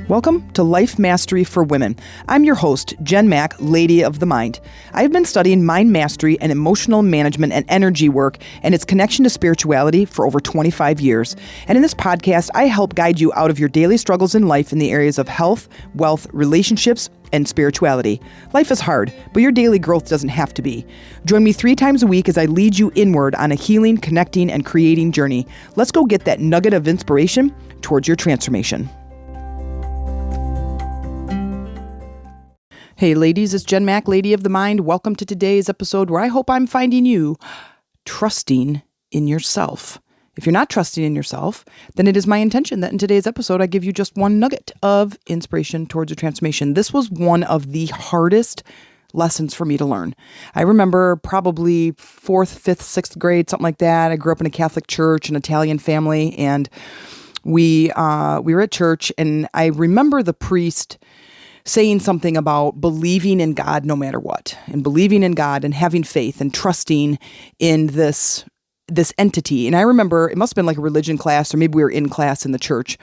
Welcome to Life Mastery for Women. I'm your host, Jen Mack, Lady of the Mind. I've been studying mind mastery and emotional management and energy work and its connection to spirituality for over 25 years. And in this podcast, I help guide you out of your daily struggles in life in the areas of health, wealth, relationships, and spirituality. Life is hard, but your daily growth doesn't have to be. Join me 3 times a week as I lead you inward on a healing, connecting, and creating journey. Let's go get that nugget of inspiration towards your transformation. Hey ladies, it's Jen Mack, Lady of the Mind. Welcome to today's episode where I hope I'm finding you trusting in yourself. If you're not trusting in yourself, then it is my intention that in today's episode, I give you just one nugget of inspiration towards your transformation. This was one of the hardest lessons for me to learn. I remember probably 4th, 5th, 6th grade, something like that. I grew up in a Catholic church, an Italian family, and we were at church, and I remember the priest saying something about believing in God no matter what, and believing in God and having faith and trusting in this entity. And I remember it must have been like a religion class, or maybe we were in class in the church.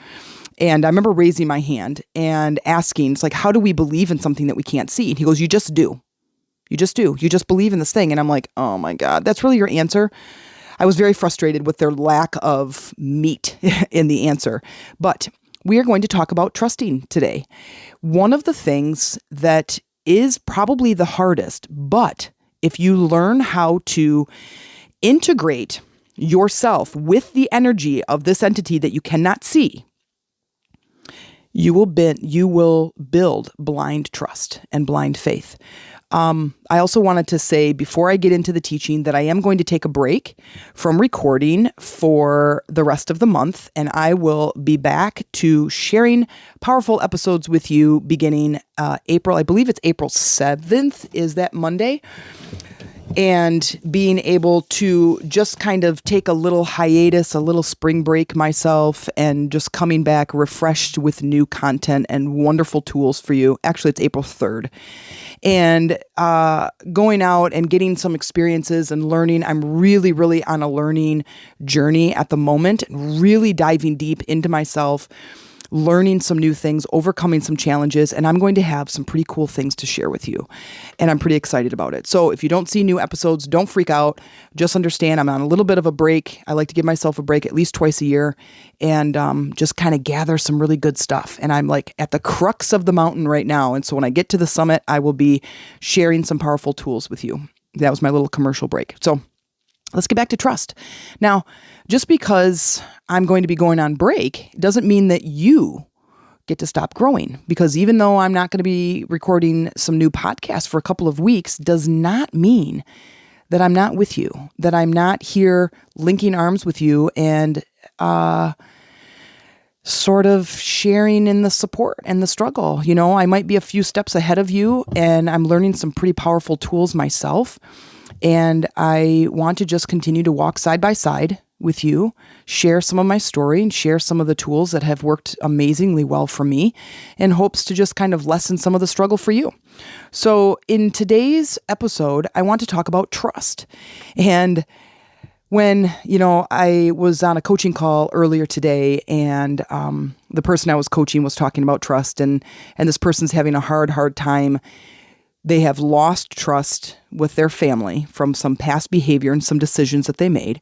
And I remember raising my hand and asking, it's like, how do we believe in something that we can't see? And he goes, you just do. You just do. You just believe in this thing. And I'm like, oh my God, that's really your answer? I was very frustrated with their lack of meat in the answer. But we are going to talk about trusting today. One of the things that is probably the hardest, but if you learn how to integrate yourself with the energy of this entity that you cannot see, you will build blind trust and blind faith. I also wanted to say before I get into the teaching that I am going to take a break from recording for the rest of the month, and I will be back to sharing powerful episodes with you beginning April. I believe it's April 7th is that Monday. And being able to just kind of take a little hiatus, a little spring break myself, and just coming back refreshed with new content and wonderful tools for you. Actually, it's April 3rd. And going out and getting some experiences and learning. I'm really, really on a learning journey at the moment, really diving deep into myself, learning some new things, overcoming some challenges, and I'm going to have some pretty cool things to share with you. And I'm pretty excited about it. So if you don't see new episodes, don't freak out. Just understand I'm on a little bit of a break. I like to give myself a break at least twice a year and just kind of gather some really good stuff. And I'm like at the crux of the mountain right now. And so when I get to the summit, I will be sharing some powerful tools with you. That was my little commercial break. So let's get back to trust. Now, just because I'm going to be going on break doesn't mean that you get to stop growing, because even though I'm not going to be recording some new podcasts for a couple of weeks, does not mean that I'm not with you, that I'm not here linking arms with you and sort of sharing in the support and the struggle. You know, I might be a few steps ahead of you, and I'm learning some pretty powerful tools myself. And I want to just continue to walk side by side with you, share some of my story and share some of the tools that have worked amazingly well for me, in hopes to just kind of lessen some of the struggle for you. So in today's episode, I want to talk about trust. And when, I was on a coaching call earlier today, and the person I was coaching was talking about trust, and this person's having a hard time. They have lost trust with their family from some past behavior and some decisions that they made,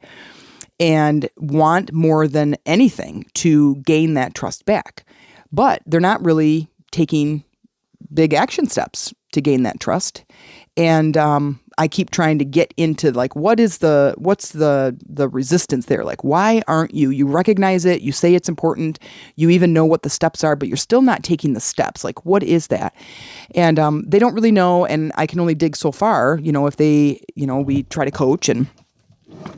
and want more than anything to gain that trust back. But they're not really taking big action steps to gain that trust. And I keep trying to get into like, what's the resistance there? Like, why aren't you recognize it, you say it's important, you even know what the steps are, but you're still not taking the steps. Like, what is that? And they don't really know. And I can only dig so far, if they, we try to coach, and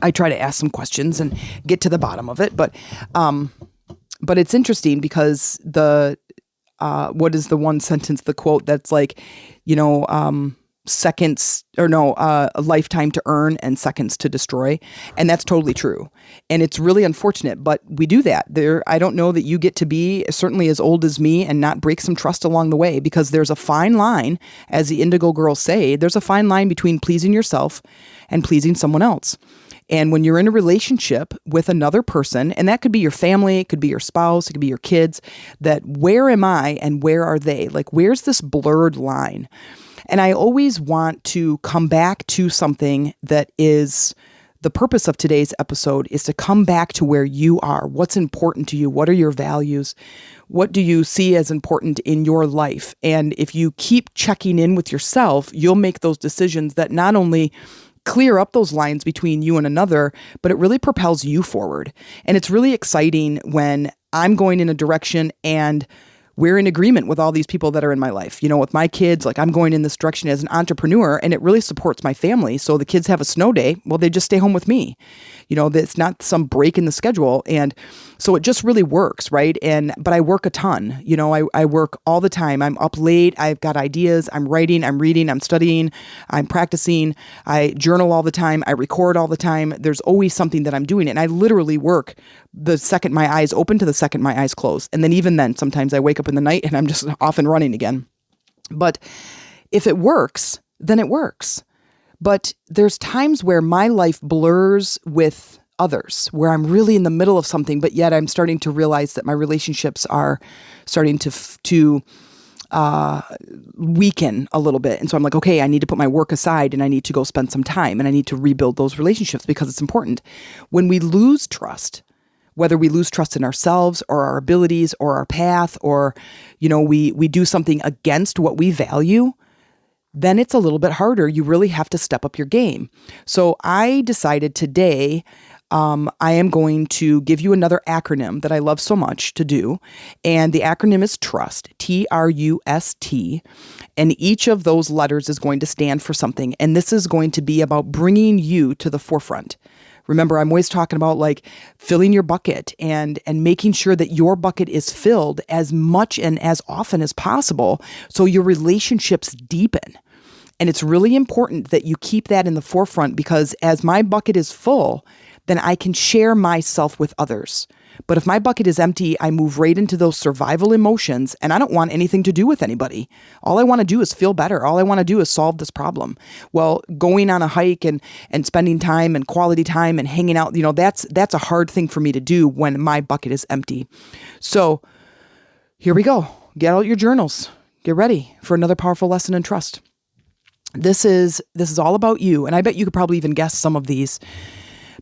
I try to ask some questions and get to the bottom of it. But it's interesting because what is the one sentence, the quote that's like, a lifetime to earn and seconds to destroy. And that's totally true. And it's really unfortunate, but we do that. I don't know that you get to be certainly as old as me and not break some trust along the way, because there's a fine line, as the Indigo Girls say, there's a fine line between pleasing yourself and pleasing someone else. And when you're in a relationship with another person, and that could be your family, it could be your spouse, it could be your kids, that where am I and where are they? Like, where's this blurred line? And I always want to come back to something that is the purpose of today's episode, is to come back to where you are. What's important to you? What are your values? What do you see as important in your life? And if you keep checking in with yourself, you'll make those decisions that not only clear up those lines between you and another, but it really propels you forward. And it's really exciting when I'm going in a direction and we're in agreement with all these people that are in my life. You know, with my kids, like I'm going in this direction as an entrepreneur, and it really supports my family. So the kids have a snow day, well, they just stay home with me. You know, it's not some break in the schedule. And so it just really works, right? But I work a ton. You know, I work all the time. I'm up late. I've got ideas. I'm writing, I'm reading, I'm studying, I'm practicing. I journal all the time. I record all the time. There's always something that I'm doing. And I literally work the second my eyes open to the second my eyes close. And then even then, sometimes I wake up in the night and I'm just off and running again. But if it works, then it works. But there's times where my life blurs with others, where I'm really in the middle of something, but yet I'm starting to realize that my relationships are starting to weaken a little bit. And so I'm like, okay, I need to put my work aside and I need to go spend some time and I need to rebuild those relationships because it's important. When we lose trust, whether we lose trust in ourselves or our abilities or our path, or, you know, we do something against what we value, then it's a little bit harder. You really have to step up your game. So I decided today, I am going to give you another acronym that I love so much to do. And the acronym is TRUST, TRUST. And each of those letters is going to stand for something. And this is going to be about bringing you to the forefront. Remember, I'm always talking about like filling your bucket and making sure that your bucket is filled as much and as often as possible so your relationships deepen. And it's really important that you keep that in the forefront, because as my bucket is full, then I can share myself with others. But if my bucket is empty, I move right into those survival emotions, and I don't want anything to do with anybody. All I want to do is feel better. All I want to do is solve this problem. Well, going on a hike and spending time and quality time and hanging out, you know, that's a hard thing for me to do when my bucket is empty. So here we go. Get out your journals. Get ready for another powerful lesson in trust. This is all about you. And I bet you could probably even guess some of these.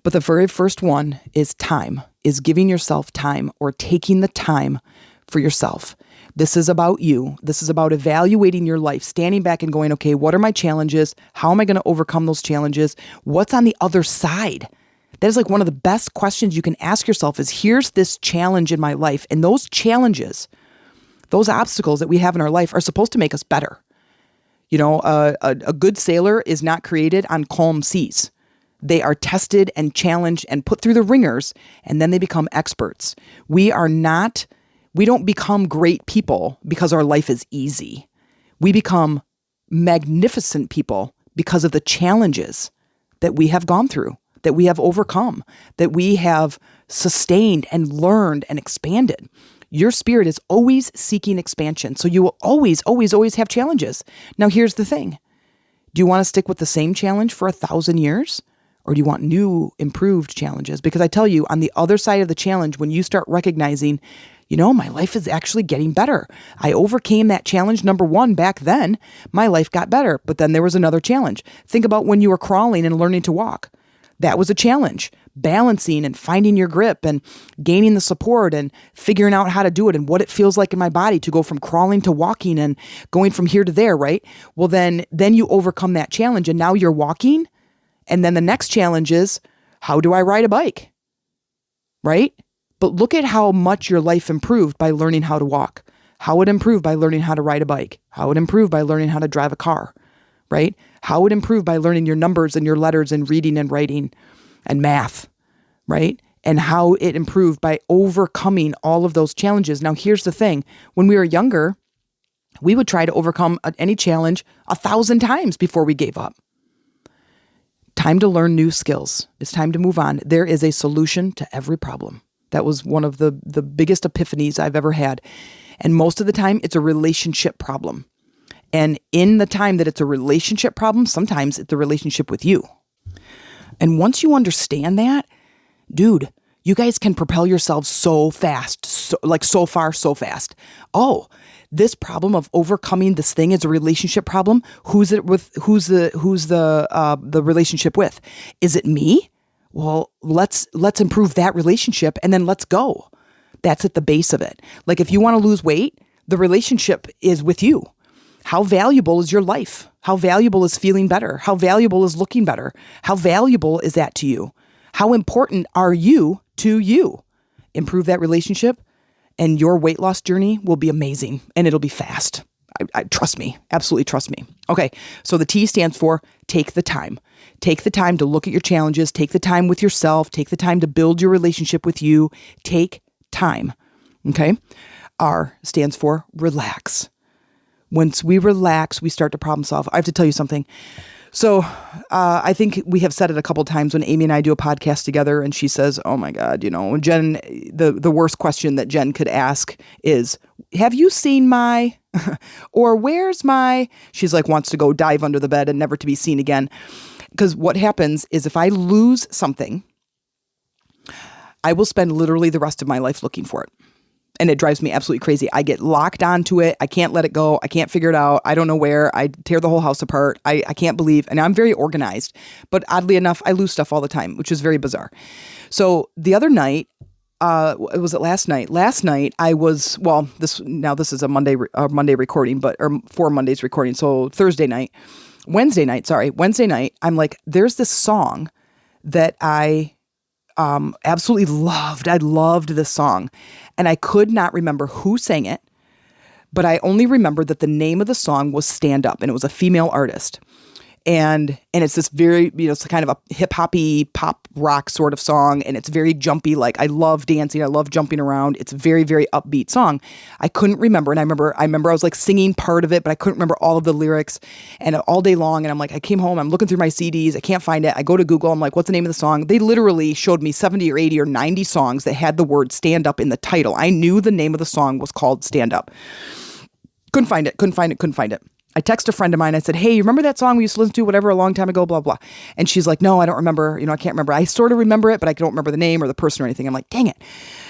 But the very first one is time, is giving yourself time, or taking the time for yourself. This is about you. This is about evaluating your life, standing back and going, okay, what are my challenges? How am I going to overcome those challenges? What's on the other side? That is like one of the best questions you can ask yourself is, here's this challenge in my life. And those challenges, those obstacles that we have in our life are supposed to make us better. You know, a good sailor is not created on calm seas. They are tested and challenged and put through the ringers, and then they become experts. We don't become great people because our life is easy. We become magnificent people because of the challenges that we have gone through, that we have overcome, that we have sustained and learned and expanded. Your spirit is always seeking expansion. So you will always, always, always have challenges. Now, here's the thing. Do you want to stick with the same challenge for 1,000 years? Or do you want new, improved challenges? Because I tell you, on the other side of the challenge, when you start recognizing, you know, my life is actually getting better. I overcame that challenge number 1 back then. My life got better. But then there was another challenge. Think about when you were crawling and learning to walk. That was a challenge. Balancing and finding your grip and gaining the support and figuring out how to do it and what it feels like in my body to go from crawling to walking and going from here to there, right? Well, then you overcome that challenge and now you're walking. And then the next challenge is, how do I ride a bike? Right? But look at how much your life improved by learning how to walk. How it improved by learning how to ride a bike. How it improved by learning how to drive a car. Right? How it improved by learning your numbers and your letters and reading and writing and math. Right? And how it improved by overcoming all of those challenges. Now, here's the thing. When we were younger, we would try to overcome any challenge 1,000 times before we gave up. Time to learn new skills. It's time to move on. There is a solution to every problem. That was one of the biggest epiphanies I've ever had. And most of the time, it's a relationship problem. And in the time that it's a relationship problem, sometimes it's a relationship with you. And once you understand that, dude, you guys can propel yourselves so fast, so far, so fast. Oh, this problem of overcoming this thing is a relationship problem. Who's it with? Who's the relationship with? Is it me? Well, let's improve that relationship and then let's go. That's at the base of it. Like if you want to lose weight, the relationship is with you. How valuable is your life? How valuable is feeling better? How valuable is looking better? How valuable is that to you? How important are you to you? Improve that relationship and your weight loss journey will be amazing and it'll be fast. I trust me. Absolutely trust me. Okay. So the T stands for take the time. Take the time to look at your challenges. Take the time with yourself. Take the time to build your relationship with you. Take time. Okay. R stands for relax. Once we relax, we start to problem solve. I have to tell you something. So I think we have said it a couple of times when Amy and I do a podcast together and she says, oh my God, Jen, the worst question that Jen could ask is, have you seen my, or where's my, she's like wants to go dive under the bed and never to be seen again. Because what happens is if I lose something, I will spend literally the rest of my life looking for it. And it drives me absolutely crazy. I get locked onto it. I can't let it go. I can't figure it out. I don't know where. I tear the whole house apart. I can't believe, and I'm very organized, but oddly enough, I lose stuff all the time, which is very bizarre. So the other night, was it last night? Last night I was, this is a Monday recording, or 4 Mondays recording. So Wednesday night, I'm like, there's this song that I absolutely loved. I loved this song and I could not remember who sang it, but I only remembered that the name of the song was Stand Up and it was a female artist. And it's this very, it's kind of a hip hoppy pop rock sort of song. And it's very jumpy. Like I love dancing. I love jumping around. It's a very, very upbeat song. I couldn't remember. And I remember I was like singing part of it, but I couldn't remember all of the lyrics and all day long. And I'm like, I came home, I'm looking through my CDs. I can't find it. I go to Google. I'm like, what's the name of the song? They literally showed me 70 or 80 or 90 songs that had the word Stand Up in the title. I knew the name of the song was called Stand Up. Couldn't find it. I text a friend of mine. I said, hey, you remember that song we used to listen to, whatever, a long time ago, blah, blah. And she's like, no, I don't remember. I can't remember. I sort of remember it, but I don't remember the name or the person or anything. I'm like, dang it.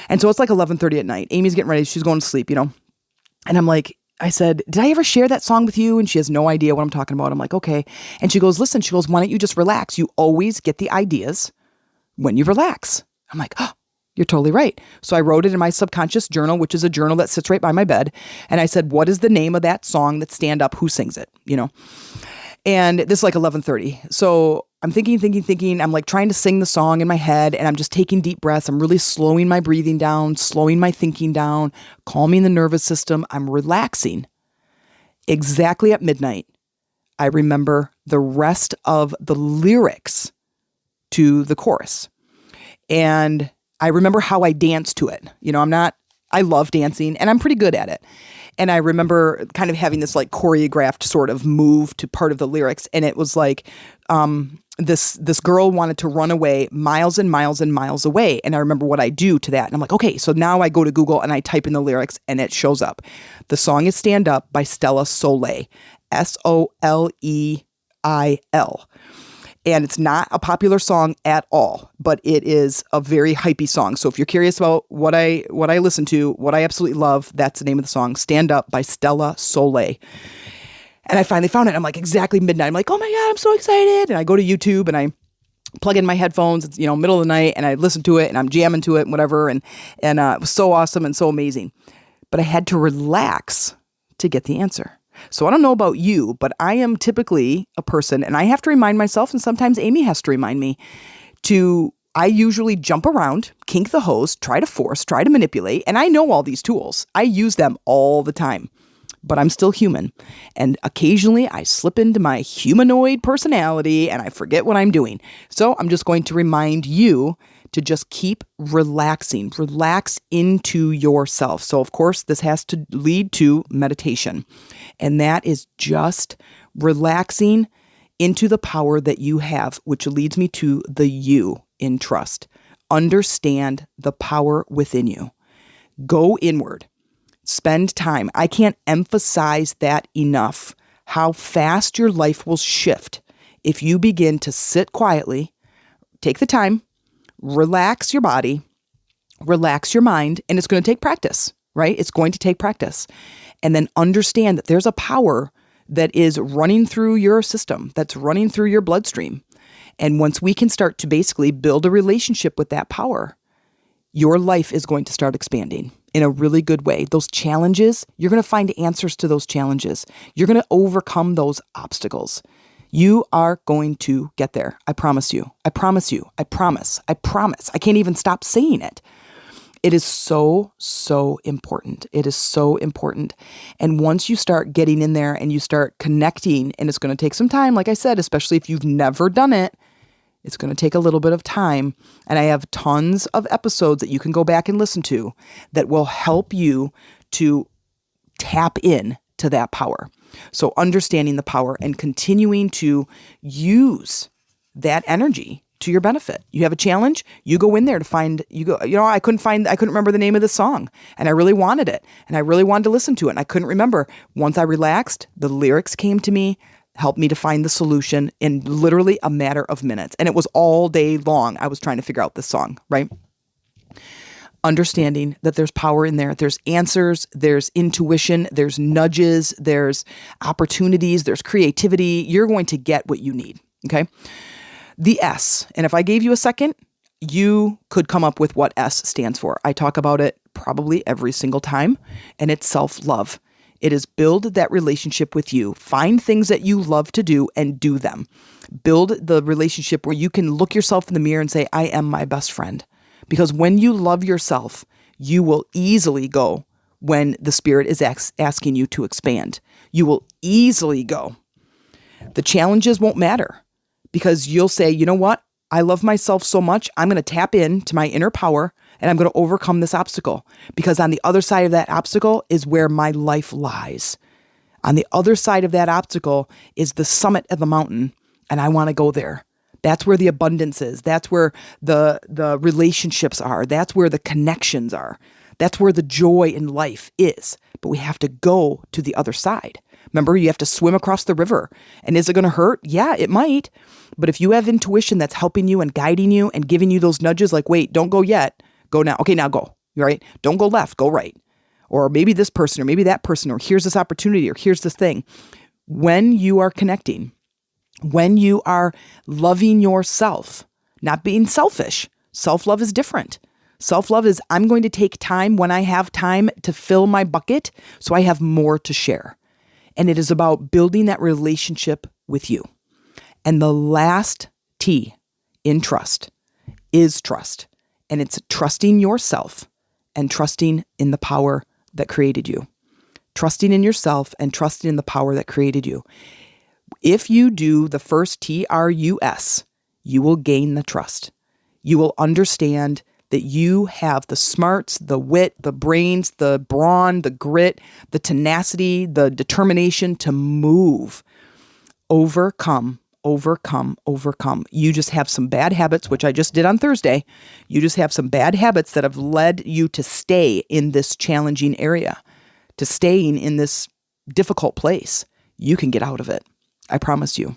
And so it's like 11:30 at night. Amy's getting ready. She's going to sleep, And I'm like, I said, did I ever share that song with you? And she has no idea what I'm talking about. I'm like, okay. And she goes, listen, why don't you just relax? You always get the ideas when you relax. I'm like, oh, you're totally right. So I wrote it in my subconscious journal, which is a journal that sits right by my bed. And I said, what is the name of that song that Stand Up? Who sings it? And this is like 11:30. So I'm thinking. I'm like trying to sing the song in my head and I'm just taking deep breaths. I'm really slowing my breathing down, slowing my thinking down, calming the nervous system. I'm relaxing. Exactly at midnight, I remember the rest of the lyrics to the chorus. And I remember how I danced to it. I love dancing and I'm pretty good at it. And I remember kind of having this like choreographed sort of move to part of the lyrics. And it was like, this girl wanted to run away miles and miles and miles away. And I remember what I do to that. And I'm like, okay, so now I go to Google and I type in the lyrics and it shows up. The song is Stand Up by Stella Soleil, Soleil. And it's not a popular song at all, but it is a very hypey song. So if you're curious about what I listen to, what I absolutely love, that's the name of the song, Stand Up by Stella Soleil. And I finally found it. I'm like, exactly midnight. I'm like, oh my God, I'm so excited. And I go to YouTube and I plug in my headphones. It's, middle of the night and I listen to it and I'm jamming to it and whatever. And it was so awesome and so amazing. But I had to relax to get the answer. So I don't know about you, but I am typically a person, and I have to remind myself, and sometimes Amy has to remind me, I usually jump around, kink the hose, try to force, try to manipulate, and I know all these tools. I use them all the time, but I'm still human. And occasionally I slip into my humanoid personality and I forget what I'm doing. So I'm just going to remind you to just keep relaxing, relax into yourself. So of course, this has to lead to meditation. And that is just relaxing into the power that you have, which leads me to the you in trust. Understand the power within you. Go inward. Spend time. I can't emphasize that enough, how fast your life will shift if you begin to sit quietly, take the time, relax your body, relax your mind, and it's going to take practice, right? It's going to take practice. And then understand that there's a power that is running through your system, that's running through your bloodstream. And once we can start to basically build a relationship with that power, your life is going to start expanding in a really good way. Those challenges, you're going to find answers to those challenges. You're going to overcome those obstacles. You are going to get there. I promise you. I promise you. I promise. I promise. I can't even stop saying it. It is so, so important. It is so important. And once you start getting in there and you start connecting, and it's going to take some time, like I said, especially if you've never done it, it's going to take a little bit of time. And I have tons of episodes that you can go back and listen to that will help you to tap in to that power. So understanding the power and continuing to use that energy to your benefit. You have a challenge, you go in there to find, I couldn't remember the name of the song, and I really wanted it, and I really wanted to listen to it, and I couldn't remember. Once I relaxed, the lyrics came to me, helped me to find the solution in literally a matter of minutes. And it was all day long I was trying to figure out this song, right? Understanding that there's power in there. There's answers, there's intuition, there's nudges, there's opportunities, there's creativity. You're going to get what you need, okay? The S, and if I gave you a second, you could come up with what S stands for. I talk about it probably every single time, and it's self-love. It is build that relationship with you. Find things that you love to do and do them. Build the relationship where you can look yourself in the mirror and say, I am my best friend. Because when you love yourself, you will easily go when the Spirit is asking you to expand. You will easily go. The challenges won't matter because you'll say, you know what? I love myself so much. I'm going to tap into my inner power and I'm going to overcome this obstacle, because on the other side of that obstacle is where my life lies. On the other side of that obstacle is the summit of the mountain, and I want to go there. That's where the abundance is. That's where the relationships are. That's where the connections are. That's where the joy in life is. But we have to go to the other side. Remember, you have to swim across the river. And is it going to hurt? Yeah, it might. But if you have intuition that's helping you and guiding you and giving you those nudges like, wait, don't go yet. Go now. Okay, now go. Right? Don't go left. Go right. Or maybe this person, or maybe that person, or here's this opportunity, or here's this thing. When you are connecting, when you are loving yourself, not being selfish. Self-love is different. Self-love is I'm going to take time when I have time to fill my bucket so I have more to share. And it is about building that relationship with you. And the last T in trust is trust. And it's trusting yourself and trusting in the power that created you. Trusting in yourself and trusting in the power that created you. If you do the first TRUS, you will gain the trust. You will understand that you have the smarts, the wit, the brains, the brawn, the grit, the tenacity, the determination to move, overcome. You just have some bad habits, which I just did on Thursday. You just have some bad habits that have led you to stay in this challenging area, to staying in this difficult place. You can get out of it. I promise you.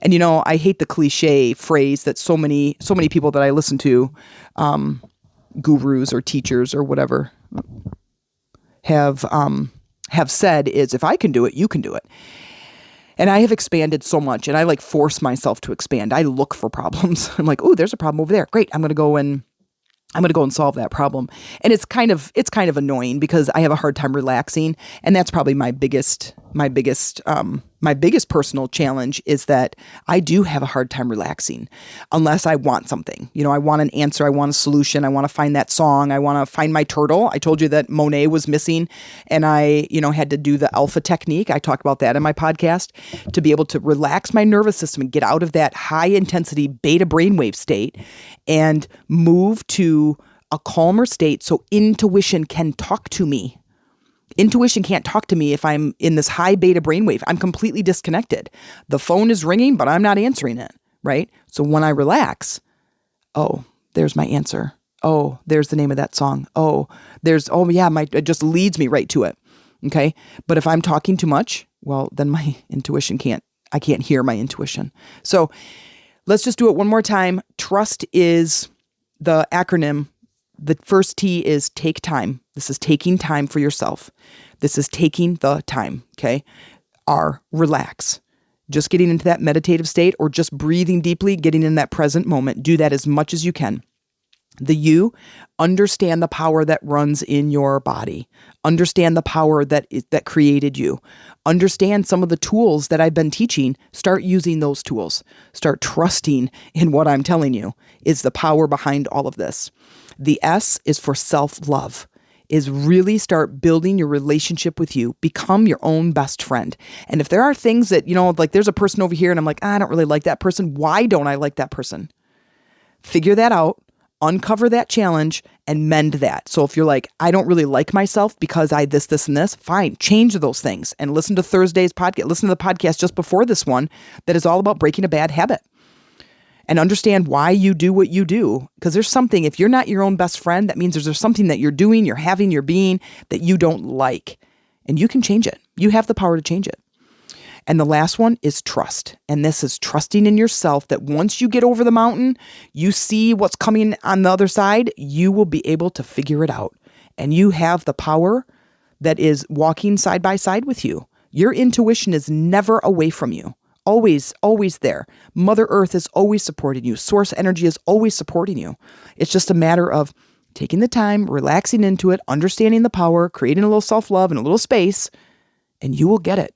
And I hate the cliche phrase that so many people that I listen to, gurus or teachers or whatever, have said is, if I can do it, you can do it. And I have expanded so much, and I force myself to expand. I look for problems. I'm like, oh, there's a problem over there. Great. I'm going to go and solve that problem. And it's kind of annoying because I have a hard time relaxing. And that's probably my biggest personal challenge is that I do have a hard time relaxing unless I want something. I want an answer. I want a solution. I want to find that song. I want to find my turtle. I told you that Monet was missing and I, had to do the alpha technique. I talked about that in my podcast to be able to relax my nervous system and get out of that high intensity beta brainwave state and move to a calmer state so intuition can talk to me. Intuition can't talk to me if I'm in this high beta brainwave. I'm completely disconnected. The phone is ringing, but I'm not answering it, right? So when I relax, oh, there's my answer. Oh, there's the name of that song. It just leads me right to it. Okay. But if I'm talking too much, well, then my intuition I can't hear my intuition. So Let's just do it one more time. Trust is the acronym. The first T is take time. This is taking time for yourself. This is taking the time, okay? R, relax. Just getting into that meditative state or just breathing deeply, getting in that present moment. Do that as much as you can. The U, understand the power that runs in your body. Understand the power that created you. Understand some of the tools that I've been teaching. Start using those tools. Start trusting in what I'm telling you is the power behind all of this. The S is for self-love. Is really start building your relationship with you. Become your own best friend. And if there are things that, like there's a person over here and I'm like, I don't really like that person. Why don't I like that person? Figure that out, uncover that challenge, and mend that. So if you're like, I don't really like myself because I this, and this, fine, change those things and listen to Thursday's podcast. Listen to the podcast just before this one that is all about breaking a bad habit. And understand why you do what you do. Because there's something, if you're not your own best friend, that means there's something that you're doing, you're having, you're being that you don't like. And you can change it. You have the power to change it. And the last one is trust. And this is trusting in yourself that once you get over the mountain, you see what's coming on the other side, you will be able to figure it out. And you have the power that is walking side by side with you. Your intuition is never away from you. Always, always there. Mother Earth is always supporting you. Source energy is always supporting you. It's just a matter of taking the time, relaxing into it, understanding the power, creating a little self-love and a little space, and you will get it.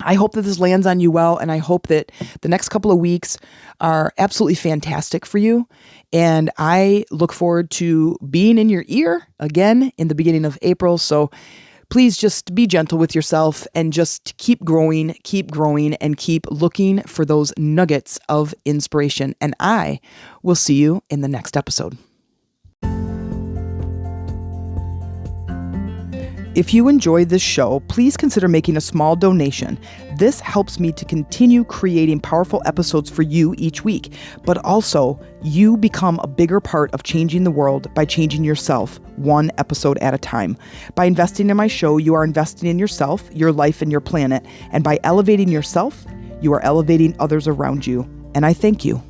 I hope that this lands on you well, and I hope that the next couple of weeks are absolutely fantastic for you. And I look forward to being in your ear again in the beginning of April. So please just be gentle with yourself and just keep growing, and keep looking for those nuggets of inspiration. And I will see you in the next episode. If you enjoyed this show, please consider making a small donation. This helps me to continue creating powerful episodes for you each week, but also you become a bigger part of changing the world by changing yourself one episode at a time. By investing in my show, you are investing in yourself, your life, and your planet. And by elevating yourself, you are elevating others around you. And I thank you.